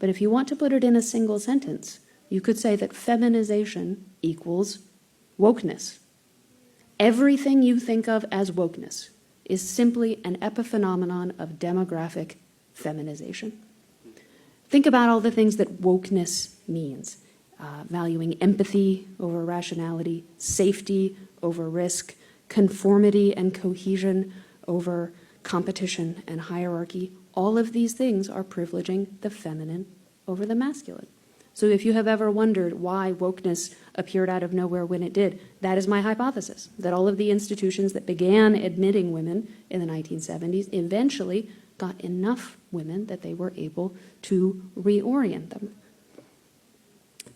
But if you want to put it in a single sentence, you could say that feminization equals wokeness. Everything you think of as wokeness is simply an epiphenomenon of demographic feminization. Think about all the things that wokeness means. Valuing empathy over rationality, safety over risk, conformity and cohesion over competition and hierarchy. All of these things are privileging the feminine over the masculine. So if you have ever wondered why wokeness appeared out of nowhere when it did, that is my hypothesis, that all of the institutions that began admitting women in the 1970s eventually got enough women that they were able to reorient them.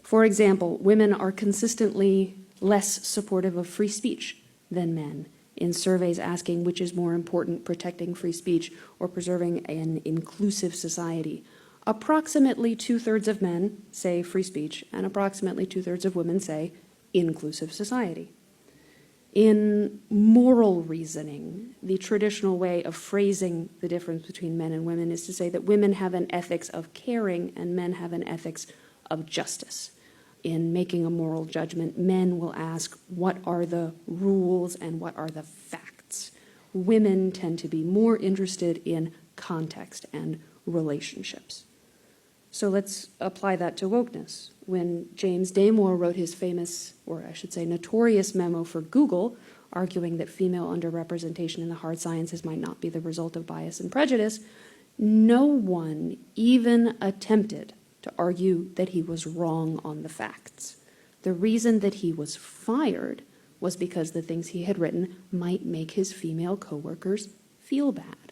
For example, women are consistently less supportive of free speech than men in surveys asking which is more important, protecting free speech or preserving an inclusive society. Approximately 2/3 of men say free speech, and approximately 2/3 of women say inclusive society. In moral reasoning, the traditional way of phrasing the difference between men and women is to say that women have an ethics of caring and men have an ethics of justice. In making a moral judgment, men will ask, what are the rules and what are the facts? Women tend to be more interested in context and relationships. So let's apply that to wokeness. When James Damore wrote his famous, or I should say notorious memo for Google, arguing that female underrepresentation in the hard sciences might not be the result of bias and prejudice, no one even attempted to argue that he was wrong on the facts. The reason that he was fired was because the things he had written might make his female coworkers feel bad.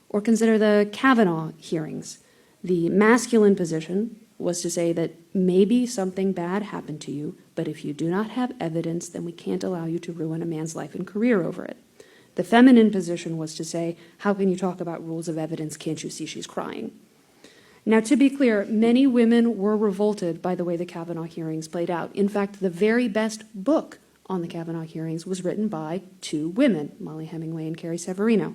Or consider the Kavanaugh hearings. The masculine position was to say that maybe something bad happened to you, but if you do not have evidence, then we can't allow you to ruin a man's life and career over it. The feminine position was to say, how can you talk about rules of evidence? Can't you see she's crying? Now, to be clear, many women were revolted by the way the Kavanaugh hearings played out. In fact, the very best book on the Kavanaugh hearings was written by 2 women, Molly Hemingway and Carrie Severino.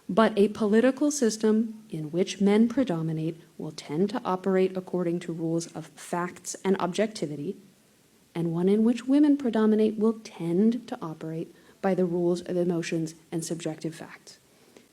But a political system in which men predominate will tend to operate according to rules of facts and objectivity, and one in which women predominate will tend to operate by the rules of emotions and subjective facts.